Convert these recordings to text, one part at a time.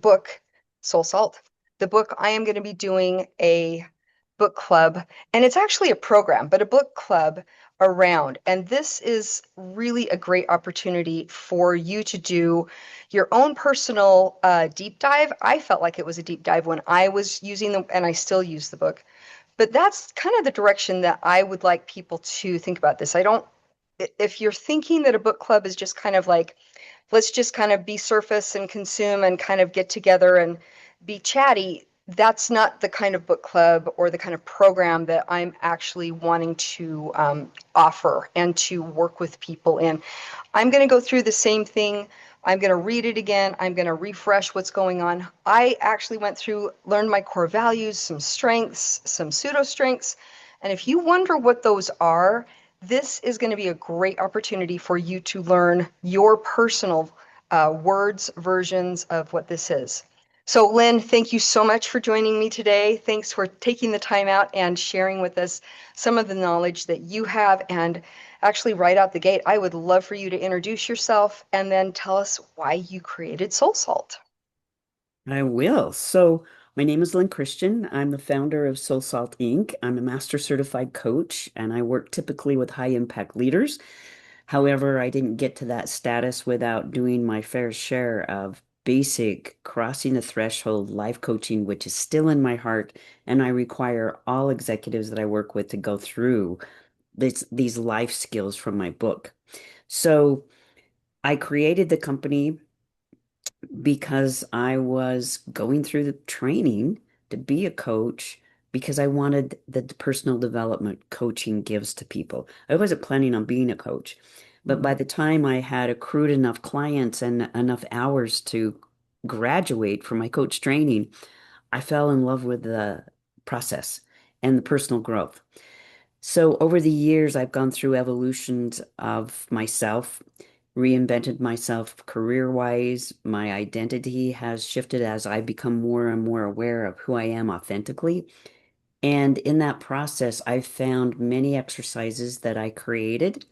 book, Soul Salt, the book, I am going to be doing a book club, and it's actually a program, but a book club around. And this is really a great opportunity for you to do your own personal deep dive. I felt like it was a deep dive when I was using them, and I still use the book. But that's kind of the direction that I would like people to think about this. I don't, if you're thinking that a book club is just kind of like, let's just kind of be surface and consume and kind of get together and be chatty, that's not the kind of book club or the kind of program that I'm actually wanting to offer and to work with people in. I'm going to go through the same thing. I'm going to read it again. I'm going to refresh what's going on. I actually went through, learned my core values, some strengths, some pseudo strengths. And if you wonder what those are, this is going to be a great opportunity for you to learn your personal words versions of what this is. So, Lyn, thank you so much for joining me today. Thanks for taking the time out and sharing with us some of the knowledge that you have. And actually, right out the gate, I would love for you to introduce yourself and then tell us why you created Soul Salt. I will. So, my name is Lyn Christian. I'm the founder of Soul Salt Inc. I'm a master certified coach and I work typically with high impact leaders. However, I didn't get to that status without doing my fair share of basic crossing the threshold life coaching, which is still in my heart. And I require all executives that I work with to go through these life skills from my book. So, I created the company because I was going through the training to be a coach because I wanted the personal development coaching gives to people. I wasn't planning on being a coach, but by Mhm. the time I had accrued enough clients and enough hours to graduate from my coach training, I fell in love with the process and the personal growth. So over the years, I've gone through evolutions of myself, reinvented myself career-wise. My identity has shifted as I become more and more aware of who I am authentically. And in that process, I've found many exercises that I created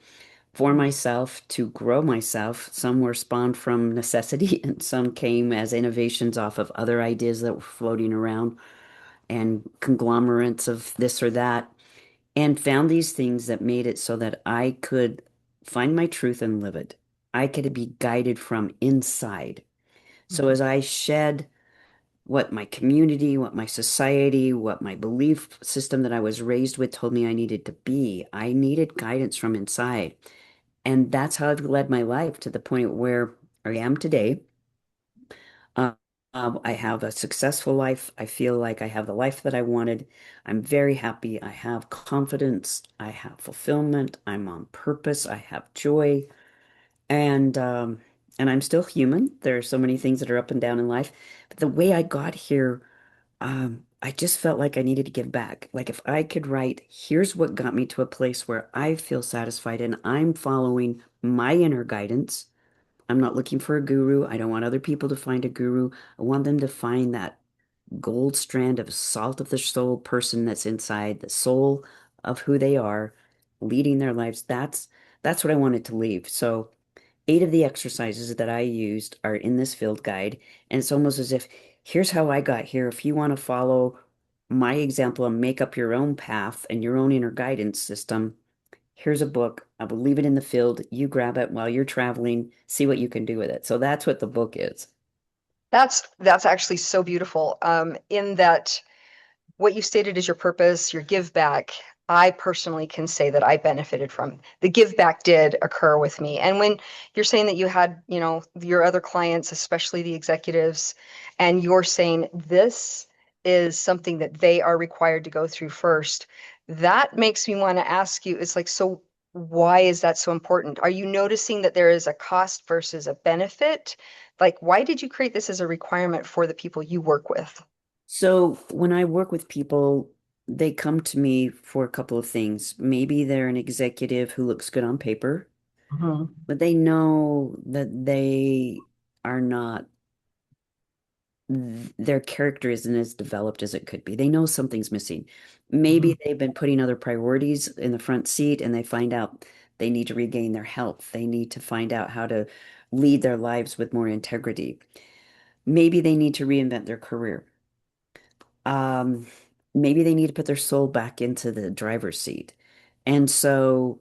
for myself to grow myself. Some were spawned from necessity, and some came as innovations off of other ideas that were floating around and conglomerates of this or that and found these things that made it so that I could find my truth and live it. I could be guided from inside. So as I shed what my community, what my society, what my belief system that I was raised with told me I needed to be, I needed guidance from inside. And that's how I've led my life to the point where I am today. Uh, I have a successful life. I feel like I have the life that I wanted. I'm very happy. I have confidence. I have fulfillment. I'm on purpose. I have joy. And um, and I'm still human. There are so many things that are up and down in life. But the way I got here, I just felt like I needed to give back. Like if I could write, here's what got me to a place where I feel satisfied and I'm following my inner guidance. I'm not looking for a guru. I don't want other people to find a guru. I want them to find that gold strand of salt of the soul person that's inside, the soul of who they are, leading their lives. That's what I wanted to leave. So 8 of the exercises that I used are in this field guide, and it's almost as if here's how I got here. If you want to follow my example and make up your own path and your own inner guidance system, here's a book. I will leave it in the field. You grab it while you're traveling, see what you can do with it. So that's what the book is. That's actually so beautiful. In that what you stated is your purpose, your give back. I personally can say that I benefited from the give back did occur with me. And when you're saying that you had, your other clients, especially the executives, and you're saying this is something that they are required to go through first, that makes me want to ask you, it's like, so why is that so important? Are you noticing that there is a cost versus a benefit? Like, why did you create this as a requirement for the people you work with? So when I work with people, they come to me for a couple of things. Maybe they're an executive who looks good on paper, Mhm. but they know that they are not, their character isn't as developed as it could be. They know something's missing. Maybe Mhm. they've been putting other priorities in the front seat and they find out they need to regain their health. They need to find out how to lead their lives with more integrity. Maybe they need to reinvent their career. Um, Maybe they need to put their soul back into the driver's seat. And so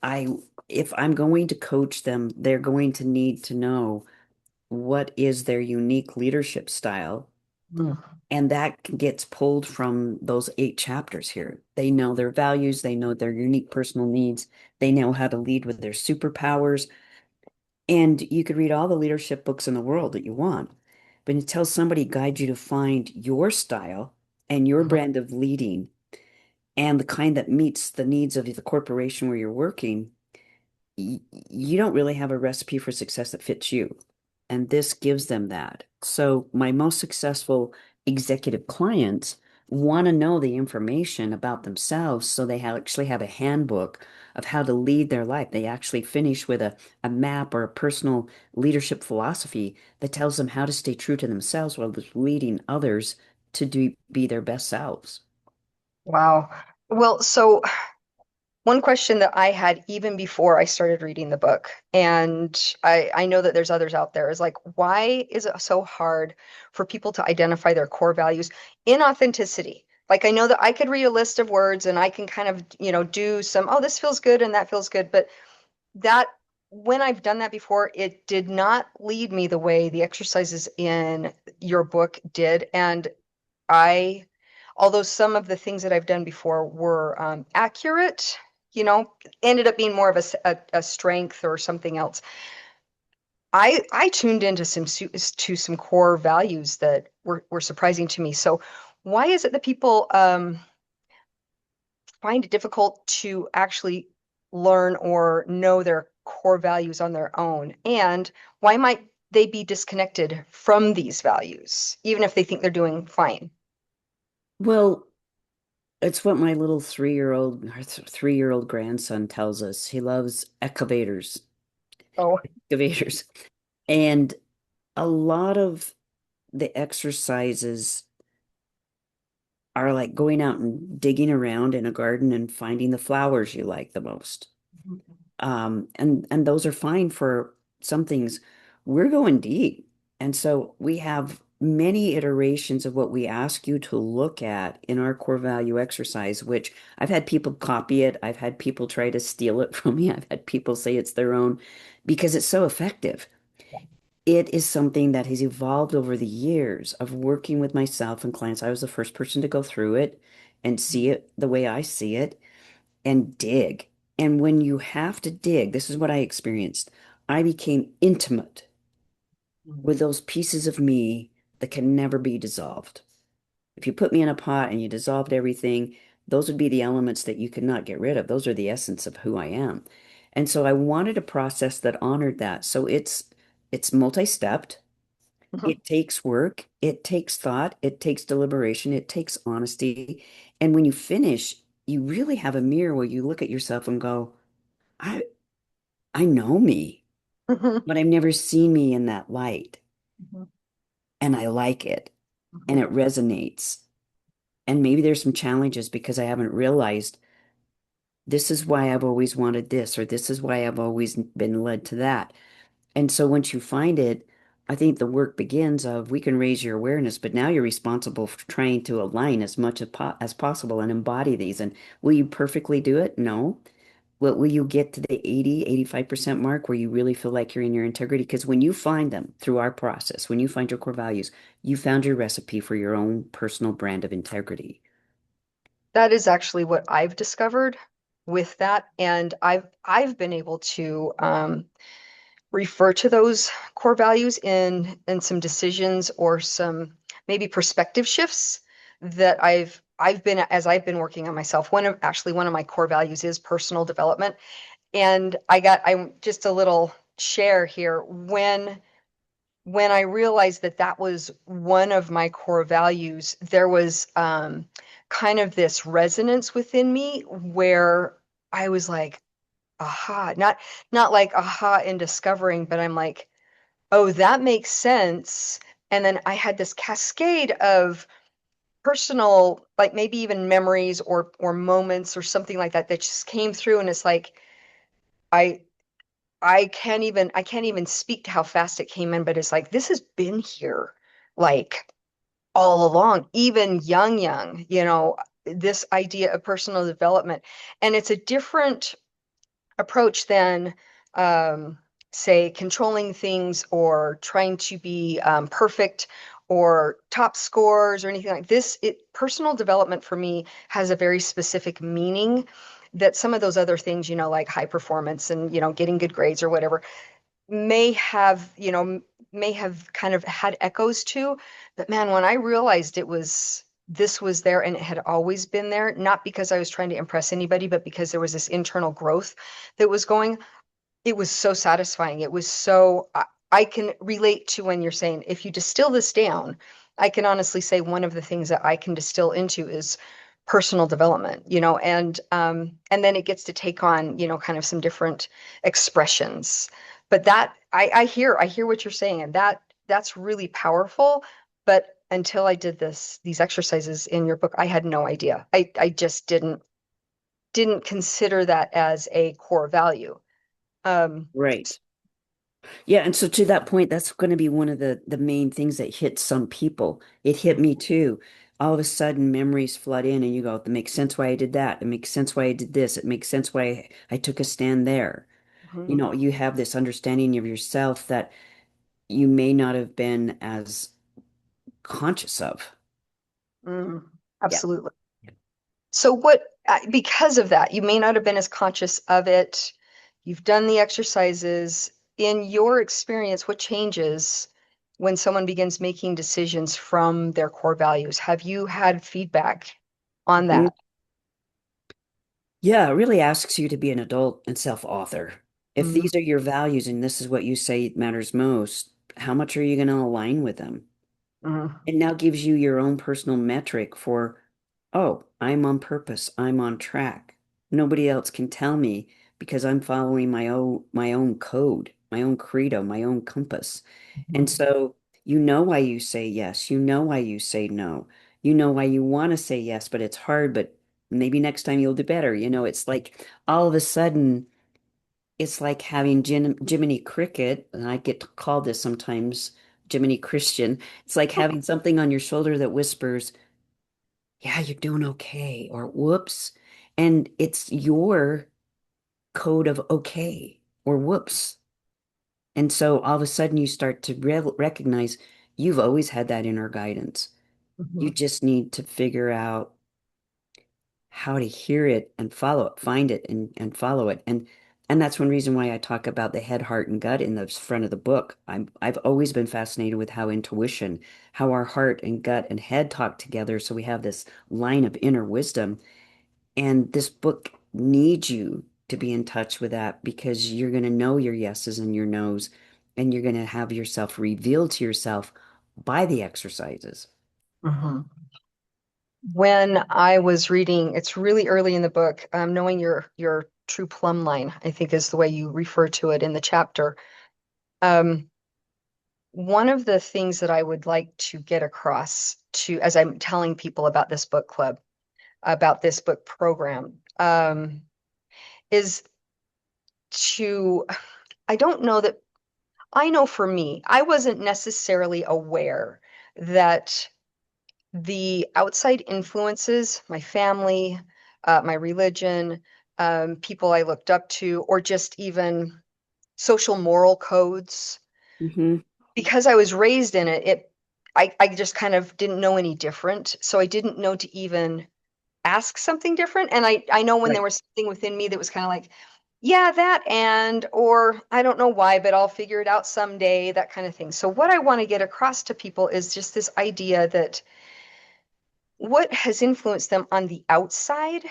I, if I'm going to coach them, they're going to need to know what is their unique leadership style. Mm. And that gets pulled from those 8 chapters here. They know their values, they know their unique personal needs, they know how to lead with their superpowers. And you could read all the leadership books in the world that you want, but until somebody guides you to find your style and your Mhm. brand of leading and the kind that meets the needs of the corporation where you're working, you don't really have a recipe for success that fits you. And this gives them that. So my most successful executive clients want to know the information about themselves so they actually have a handbook of how to lead their life. They actually finish with a map or a personal leadership philosophy that tells them how to stay true to themselves while leading others to be their best selves. Wow. Well, so one question that I had even before I started reading the book, and I know that there's others out there, is like, why is it so hard for people to identify their core values in authenticity? Like, I know that I could read a list of words and I can kind of, do some, oh, this feels good and that feels good. But that, when I've done that before, it did not lead me the way the exercises in your book did. And I, although some of the things that I've done before were accurate, you know, ended up being more of a strength or something else. I tuned into some core values that were surprising to me. So why is it that people find it difficult to actually learn or know their core values on their own? And why might they be disconnected from these values, even if they think they're doing fine? Well, it's what my little 3-year old grandson tells us. He loves Oh. excavators. And a lot of the exercises are like going out and digging around in a garden and finding the flowers you like the most. And those are fine for some things. We're going deep. And so we have many iterations of what we ask you to look at in our core value exercise, which I've had people copy it. I've had people try to steal it from me. I've had people say it's their own because it's so effective. It is something that has evolved over the years of working with myself and clients. I was the first person to go through it and see it the way I see it and dig. And when you have to dig, this is what I experienced. I became intimate with those pieces of me that can never be dissolved. If you put me in a pot and you dissolved everything, those would be the elements that you could not get rid of. Those are the essence of who I am. And so I wanted a process that honored that. So it's multi-stepped. Mhm. It takes work, it takes thought, it takes deliberation, it takes honesty. And when you finish, you really have a mirror where you look at yourself and go, I I know me, Mhm. but I've never seen me in that light. Mhm. And I like it and Mhm. it resonates. And maybe there's some challenges because I haven't realized this is why I've always wanted this, or this is why I've always been led to that. And so once you find it, I think the work begins of we can raise your awareness, but now you're responsible for trying to align as much as possible and embody these. And will you perfectly do it? No. Will you get to the 80, 85% mark where you really feel like you're in your integrity? Because when you find them through our process, when you find your core values, you found your recipe for your own personal brand of integrity. That is actually what I've discovered with that, and I've been able to refer to those core values in some decisions or some maybe perspective shifts that I've been as I've been working on myself. One of my core values is personal development, and I'm just a little share here when I realized that that was one of my core values, there was kind of this resonance within me where I was like, aha, not like aha in discovering, but I'm like, oh, that makes sense. And then I had this cascade of personal, like maybe even memories or moments or something like that that just came through, and it's like I I can't even speak to how fast it came in, but it's like this has been here like all along, even young, this idea of personal development. And it's a different approach than, um, say, controlling things or trying to be perfect or top scores or anything like this. Personal development for me has a very specific meaning that some of those other things, like high performance and, getting good grades or whatever, may have kind of had echoes to. But man, when I realized this was there and it had always been there, not because I was trying to impress anybody, but because there was this internal growth that was going, it was so satisfying. It was so, I can relate to when you're saying, if you distill this down, I can honestly say one of the things that I can distill into is personal development, and then it gets to take on, kind of some different expressions. But that I hear what you're saying, and that's really powerful. But until I did these exercises in your book, I had no idea. I just didn't consider that as a core value. Um, Right. Yeah, and so to that point, that's going to be one of the main things that hits some people. It hit me too. All of a sudden, memories flood in, and you go, "It makes sense why I did that. It makes sense why I did this. It makes sense why I took a stand there." You mhm, know, you have this understanding of yourself that you may not have been as conscious of. mm, Yeah. absolutely. So because of that, you may not have been as conscious of it. You've done the exercises. In your experience, what changes when someone begins making decisions from their core values? Have you had feedback on Mhm. that? Yeah, it really asks you to be an adult and self-author. If Mm, these are your values and this is what you say matters most, how much are you going to align with them? mm, It now gives you your own personal metric for, oh, I'm on purpose. I'm on track. Nobody else can tell me because I'm following my own code, my own credo, my own compass. And mhm, so you know why you say yes. You know why you say no. You know why you want to say yes, but it's hard, but maybe next time you'll do better. You know, it's like all of a sudden it's like having Jiminy Cricket, and I get to call this sometimes Jiminy Christian. It's like having something on your shoulder that whispers, "Yeah, you're doing okay," or "Whoops." And it's your code of okay or whoops. And so all of a sudden you start to recognize you've always had that inner guidance. You mhm, just need to figure out how to hear it and follow it, find it and follow it. And that's one reason why I talk about the head, heart, and gut in the front of the book. I've always been fascinated with how intuition, how our heart and gut and head talk together. So we have this line of inner wisdom. And this book needs you to be in touch with that because you're going to know your yeses and your nos, and you're going to have yourself revealed to yourself by the exercises. mhm. When I was reading, it's really early in the book, knowing your true plumb line, I think is the way you refer to it in the chapter. Um, One of the things that I would like to get across to, as I'm telling people about this book club, about this book program, is to, I don't know that, I know for me, I wasn't necessarily aware that the outside influences, my family, my religion, people I looked up to, or just even social moral codes, Hmm. because I was raised in it, I just kind of didn't know any different. So I didn't know to even ask something different. And I know when there Right. was something within me that was kind of like, yeah, that and, or I don't know why, but I'll figure it out someday, that kind of thing. So what I want to get across to people is just this idea that what has influenced them on the outside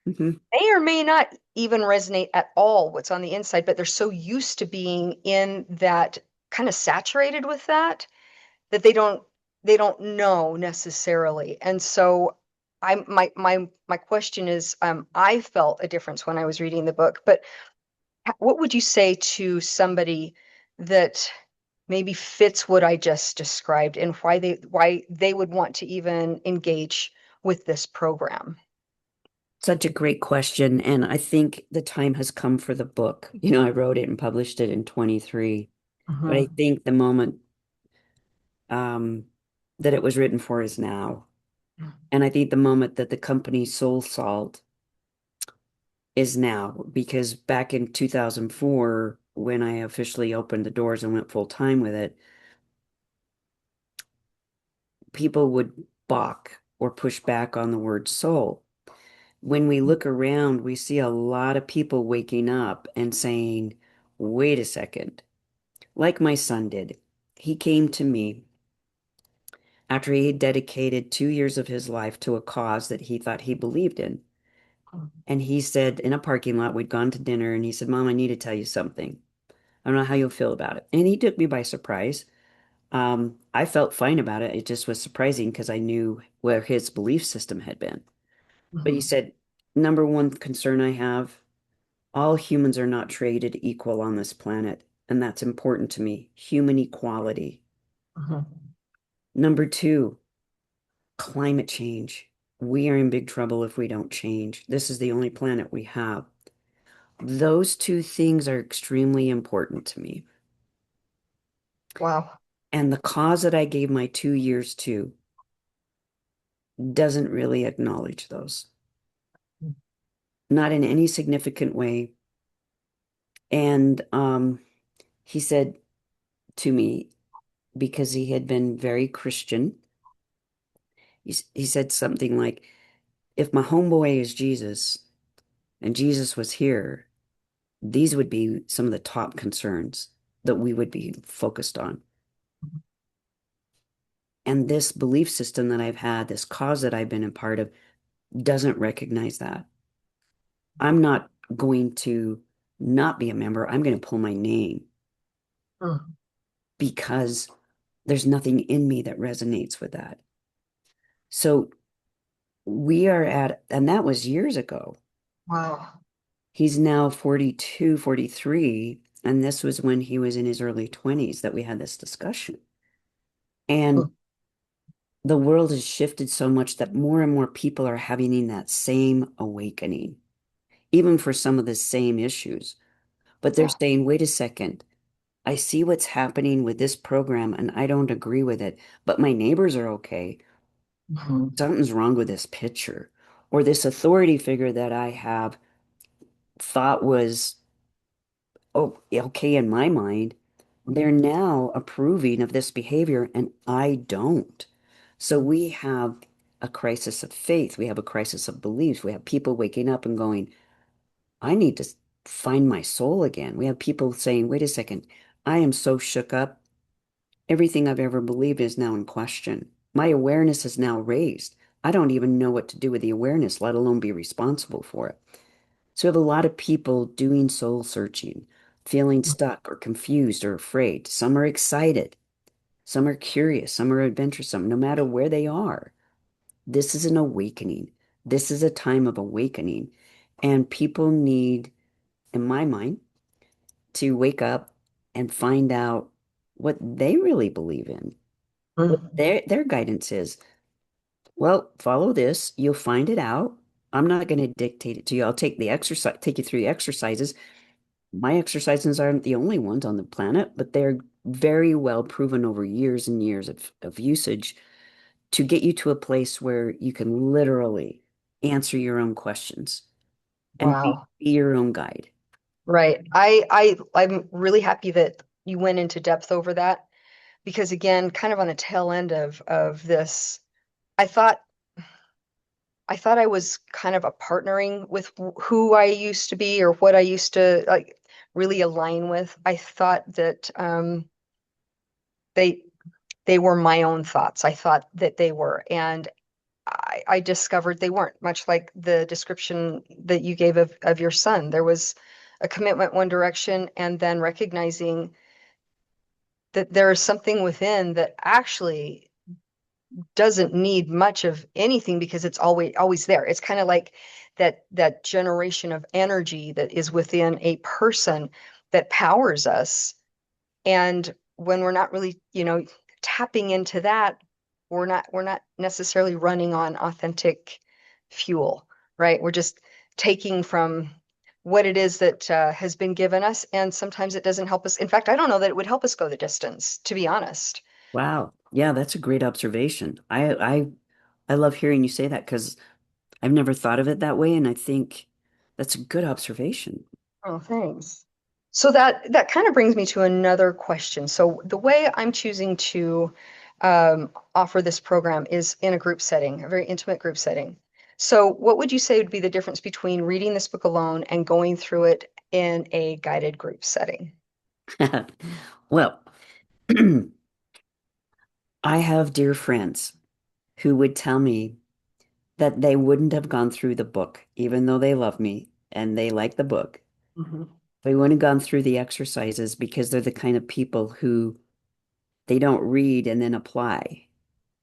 Hmm. may or may not even resonate at all what's on the inside, but they're so used to being in that, kind of saturated with that they don't know necessarily. And so my question is, I felt a difference when I was reading the book, but what would you say to somebody that maybe fits what I just described and why they would want to even engage with this program? Such a great question. And I think the time has come for the book. I wrote it and published it in 23, but I Hmm. think the moment um, that it was written for is now. And I think the moment that the company Soul Salt is now, because back in 2004, when I officially opened the doors and went full time with it, people would balk or push back on the word soul. When we look around, we see a lot of people waking up and saying, wait a second, like my son did. He came to me after he had dedicated 2 years of his life to a cause that he thought he believed in. And he said, in a parking lot, we'd gone to dinner, and he said, Mom, I need to tell you something. I don't know how you'll feel about it. And he took me by surprise. I felt fine about it. It just was surprising because I knew where his belief system had been. But he Hmm. said, number one concern I have, all humans are not created equal on this planet. And that's important to me. Human equality. Hmm. Number two, climate change. We are in big trouble if we don't change. This is the only planet we have. Those two things are extremely important to me. Wow. And the cause that I gave my 2 years to doesn't really acknowledge those, not in any significant way. And he said to me, because he had been very Christian, he said something like, if my homeboy is Jesus and Jesus was here, these would be some of the top concerns that we would be focused on. And this belief system that I've had, this cause that I've been a part of, doesn't recognize that. I'm not going to not be a member. I'm going to pull my name Mm. because there's nothing in me that resonates with that. So we are at, and that was years ago. Wow. He's now 42, 43, and this was when he was in his early 20s that we had this discussion. And Mm. the world has shifted so much that more and more people are having that same awakening, even for some of the same issues. But they're Yeah. saying, wait a second, I see what's happening with this program and I don't agree with it, but my neighbors are okay. Hmm. Something's wrong with this picture. Or this authority figure that I have thought was okay in my mind, they're now approving of this behavior and I don't. So we have a crisis of faith. We have a crisis of beliefs. We have people waking up and going, I need to find my soul again. We have people saying, wait a second, I am so shook up. Everything I've ever believed is now in question. My awareness is now raised. I don't even know what to do with the awareness, let alone be responsible for it. So we have a lot of people doing soul searching, feeling stuck or confused or afraid. Some are excited, some are curious, some are adventuresome, no matter where they are. This is an awakening. This is a time of awakening. And people need, in my mind, to wake up and find out what they really believe in, what Mm. their guidance is. Well, follow this, you'll find it out. I'm not going to dictate it to you. I'll take you through the exercises. My exercises aren't the only ones on the planet, but they're very well proven over years and years of usage to get you to a place where you can literally answer your own questions and Wow. be your own guide. Right. I'm really happy that you went into depth over that because again, kind of on the tail end of this, I thought I thought I was kind of a partnering with who I used to be or what I used to like really align with. I thought that they they were my own thoughts. I thought that they were, and I discovered they weren't, much like the description that you gave of your son. There was a commitment one direction, and then recognizing that there is something within that actually doesn't need much of anything because it's always there. It's kind of like that generation of energy that is within a person that powers us. And when we're not really, tapping into that, we're not necessarily running on authentic fuel. right? We're just taking from what it is that has been given us, and sometimes it doesn't help us. In fact, I don't know that it would help us go the distance, to be honest. Wow. Yeah, that's a great observation. I love hearing you say that because I've never thought of it that way, and I think that's a good observation. Oh, thanks. So that kind of brings me to another question. So the way I'm choosing to offer this program is in a group setting, a very intimate group setting. So what would you say would be the difference between reading this book alone and going through it in a guided group setting? Well, I have dear friends who would tell me that they wouldn't have gone through the book, even though they love me and they like the book. Mhm. They wouldn't have gone through the exercises because they're the kind of people who they don't read and then apply.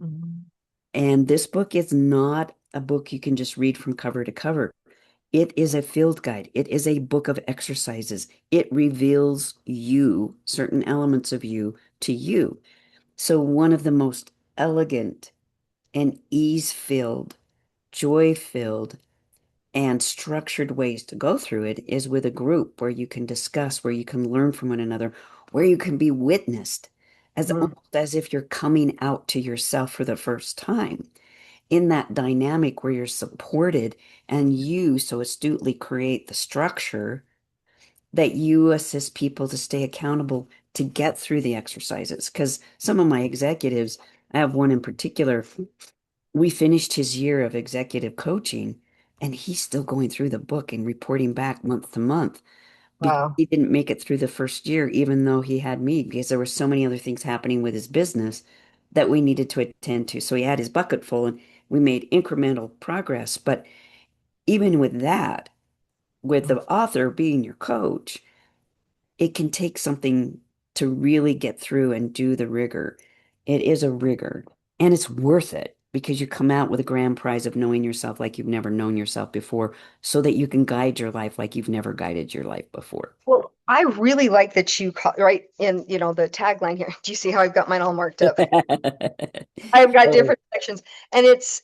Mhm. And this book is not a book you can just read from cover to cover. It is a field guide. It is a book of exercises. It reveals you, certain elements of you, to you. So, one of the most elegant and ease-filled, joy-filled, and structured ways to go through it is with a group where you can discuss, where you can learn from one another, where you can be witnessed as Mhm. almost as if you're coming out to yourself for the first time. In that dynamic where you're supported and you so astutely create the structure that you assist people to stay accountable to get through the exercises. Because some of my executives, I have one in particular, we finished his year of executive coaching and he's still going through the book and reporting back month to month because Wow. he didn't make it through the first year, even though he had me, because there were so many other things happening with his business that we needed to attend to. So he had his bucket full and we made incremental progress. But even with that, with the author being your coach, it can take something to really get through and do the rigor. It is a rigor and it's worth it because you come out with a grand prize of knowing yourself like you've never known yourself before so that you can guide your life like you've never guided your life before. Well, I really like that you call right in, the tagline here. Do you see how I've got mine all marked up? I've got Oh, different sections, and it's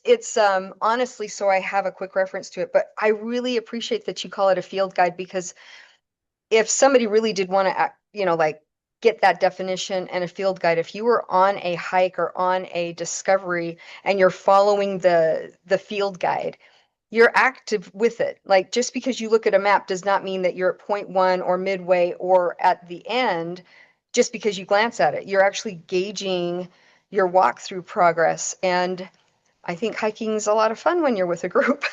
honestly, so I have a quick reference to it, but I really appreciate that you call it a field guide because if somebody really did want to, like get that definition and a field guide, if you were on a hike or on a discovery and you're following the field guide, you're active with it. Like just because you look at a map does not mean that you're at point one or midway or at the end just because you glance at it. You're actually gauging your walkthrough progress. And I think hiking is a lot of fun when you're with a group.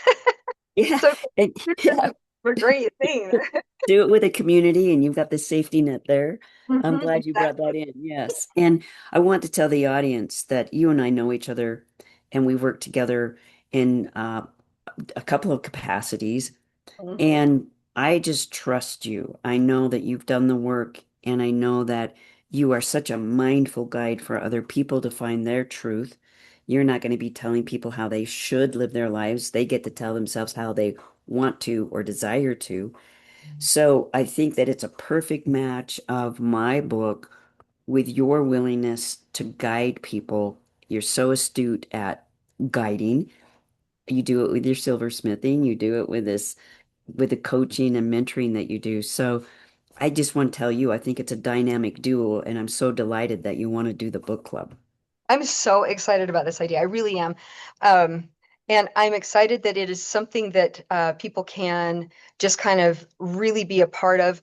yeah. So And, it's yeah. a great thing. Do it with a community and you've got the safety net there. I'm Mhm, glad you brought that exactly. in. Yes. And I want to tell the audience that you and I know each other and we work together in a couple of capacities. Mhm. And I just trust you. I know that you've done the work, and I know that you are such a mindful guide for other people to find their truth. You're not going to be telling people how they should live their lives. They get to tell themselves how they want to or desire to. So I think that it's a perfect match of my book with your willingness to guide people. You're so astute at guiding. You do it with your silversmithing, you do it with the coaching and mentoring that you do. So I just want to tell you, I think it's a dynamic duo, and I'm so delighted that you want to do the book club. I'm so excited about this idea. I really am. Um, and I'm excited that it is something that people can just kind of really be a part of.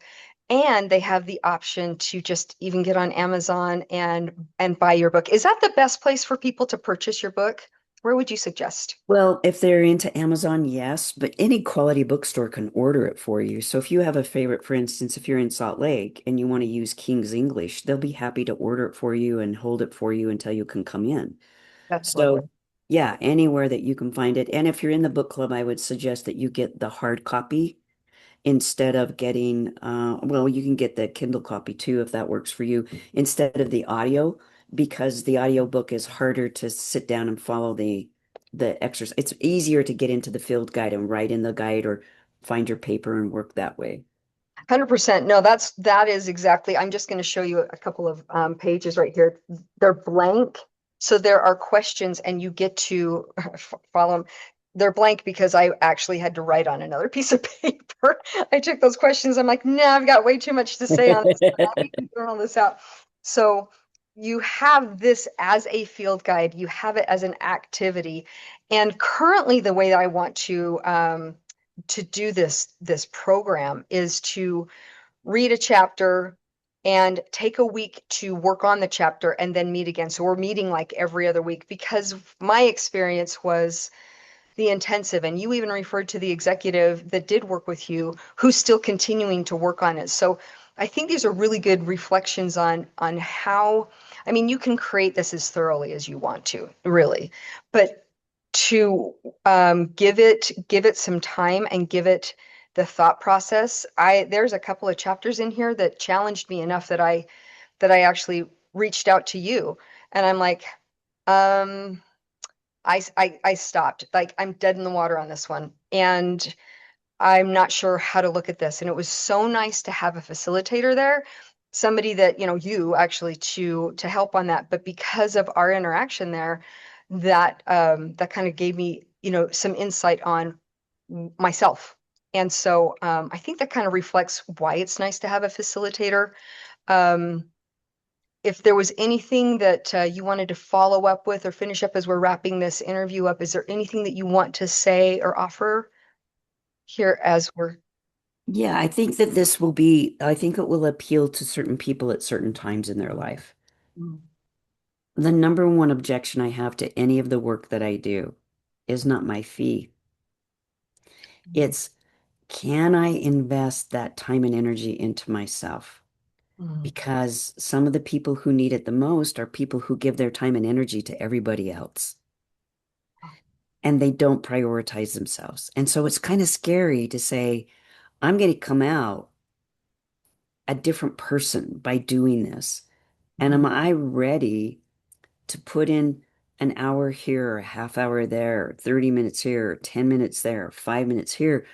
And they have the option to just even get on Amazon and buy your book. Is that the best place for people to purchase your book? Where would you suggest? Well, if they're into Amazon, yes, but any quality bookstore can order it for you. So if you have a favorite, for instance, if you're in Salt Lake and you want to use King's English, they'll be happy to order it for you and hold it for you until you can come in. That's lovely. So, yeah, anywhere that you can find it. And if you're in the book club, I would suggest that you get the hard copy instead of getting well, you can get the Kindle copy too if that works for you instead of the audio because the audio book is harder to sit down and follow the exercise. It's easier to get into the field guide and write in the guide or find your paper and work that way. 100%. No, that is exactly. I'm just going to show you a couple of pages right here. They're blank, so there are questions, and you get to follow them. they're blank because I actually had to write on another piece of paper. I took those questions. I'm like, nah, I've got way too much to say on this. I can journal this out. So you have this as a field guide, you have it as an activity. And currently the way that I want to do this program is to read a chapter and take a week to work on the chapter and then meet again. So we're meeting like every other week because my experience was the intensive, and you even referred to the executive that did work with you who's still continuing to work on it. So I think these are really good reflections on how, I mean, you can create this as thoroughly as you want to, really, but to give it some time and give it the thought process. There's a couple of chapters in here that challenged me enough that I actually reached out to you, and I'm like, um, I stopped. Like, I'm dead in the water on this one. And I'm not sure how to look at this. And it was so nice to have a facilitator there, somebody that, you actually to help on that. But because of our interaction there, that kind of gave me, some insight on myself. And so I think that kind of reflects why it's nice to have a facilitator. Um, if there was anything that you wanted to follow up with or finish up as we're wrapping this interview up, is there anything that you want to say or offer here as we're. Yeah, I think it will appeal to certain people at certain times in their life. Mm, The number one objection I have to any of the work that I do is not my fee. mm, It's, can I invest that time and energy into myself? mm. Because some of the people who need it the most are people who give their time and energy to everybody else and they don't prioritize themselves. And so it's kind of scary to say, I'm going to come out a different person by doing this. And am Mhm, I ready to put in an hour here, or a half hour there, or 30 minutes here, or 10 minutes there, or 5 minutes here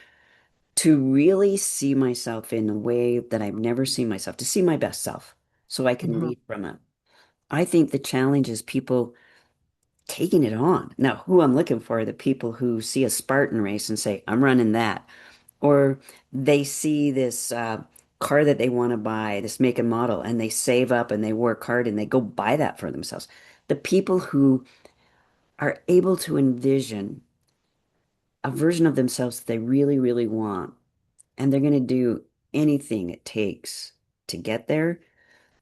to really see myself in a way that I've never seen myself, to see my best self so I can mhm, lead from it? I think the challenge is people taking it on. Now, who I'm looking for are the people who see a Spartan race and say, I'm running that. Or they see this car that they want to buy, this make and model, and they save up and they work hard and they go buy that for themselves. The people who are able to envision a version of themselves that they really, really want, and they're going to do anything it takes to get there,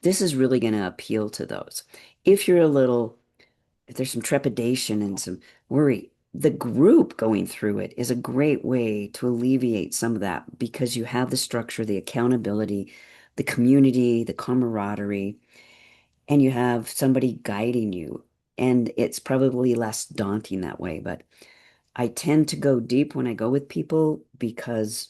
this is really going to appeal to those. If you're a little, if there's some trepidation and some worry, the group going through it is a great way to alleviate some of that because you have the structure, the accountability, the community, the camaraderie, and you have somebody guiding you. And it's probably less daunting that way. But I tend to go deep when I go with people because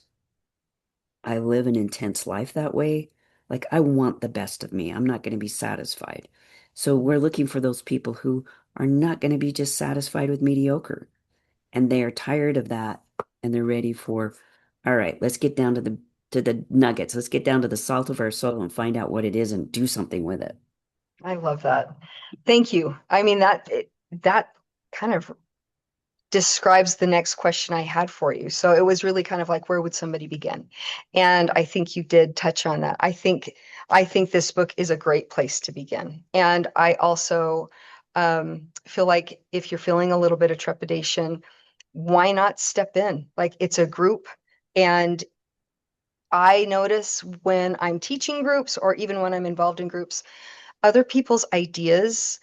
I live an intense life that way. Like, I want the best of me. I'm not going to be satisfied. So we're looking for those people who are not going to be just satisfied with mediocre and they are tired of that and they're ready for, all right, let's get down to the nuggets. Let's get down to the salt of our soul and find out what it is and do something with it. I love that. Thank you. I mean, that kind of describes the next question I had for you. So it was really kind of like, where would somebody begin? And I think you did touch on that. I think this book is a great place to begin. And I also feel like if you're feeling a little bit of trepidation, why not step in? Like, it's a group. And I notice when I'm teaching groups or even when I'm involved in groups, other people's ideas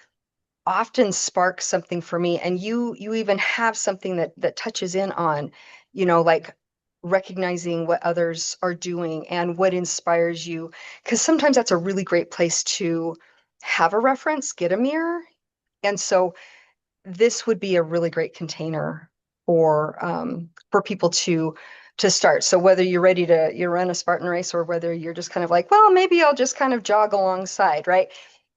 often spark something for me, and you even have something that touches in on, like recognizing what others are doing and what inspires you, because sometimes that's a really great place to have a reference, get a mirror. And so this would be a really great container for people to start. So whether you're ready to you run a Spartan race or whether you're just kind of like, well, maybe I'll just kind of jog alongside, right?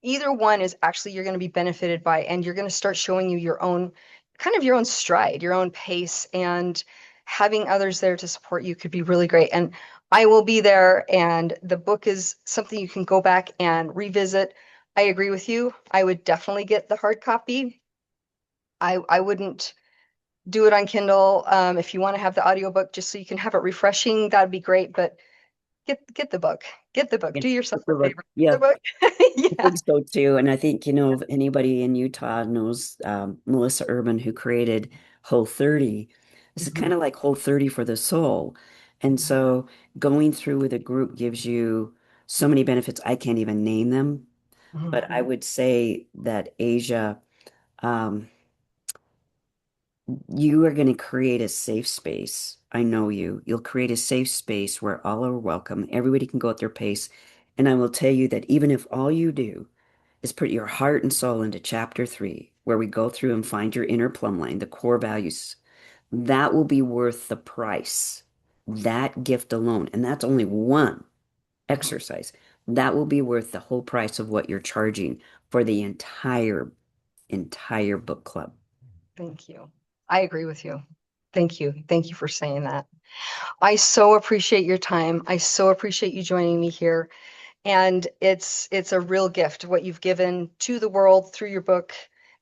Either one is actually you're going to be benefited by, and you're going to start showing you your own kind of your own stride, your own pace, and having others there to support you could be really great. And I will be there, and the book is something you can go back and revisit. I agree with you. I would definitely get the hard copy. I wouldn't. do it on Kindle. If you want to have the audiobook just so you can have it refreshing, that'd be great. But get the book. Get the book. Yeah. Do yourself a Look, favor. yeah, The book. I Yeah. think so too. And I think, if anybody in Utah knows Melissa Urban, who created Whole 30, this is Mhm. kind of like Whole 30 for the soul. And so going through with a group gives you so many benefits. I can't even name them, but I Mhm. would say that Asia, um, you are going to create a safe space. I know you. You'll create a safe space where all are welcome. Everybody can go at their pace. And I will tell you that even if all you do is put your heart and soul into chapter 3, where we go through and find your inner plumb line, the core values, that will be worth the price. That gift alone, and that's only one Mhm. exercise, that will be worth the whole price of what you're charging for the entire book club. Thank you. I agree with you. Thank you. Thank you for saying that. I so appreciate your time. I so appreciate you joining me here. And it's a real gift what you've given to the world through your book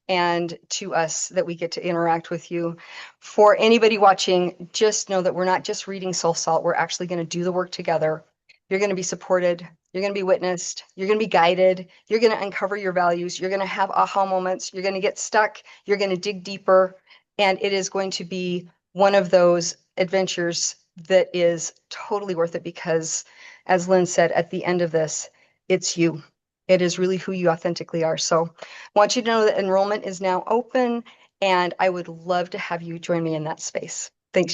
and to us that we get to interact with you. For anybody watching, just know that we're not just reading Soul Salt, we're actually going to do the work together. You're going to be supported, you're going to be witnessed, you're going to be guided, you're going to uncover your values, you're going to have aha moments, you're going to get stuck, you're going to dig deeper, and it is going to be one of those adventures that is totally worth it because, as Lyn said, at the end of this, it's you. It is really who you authentically are. So I want you to know that enrollment is now open, and I would love to have you join me in that space.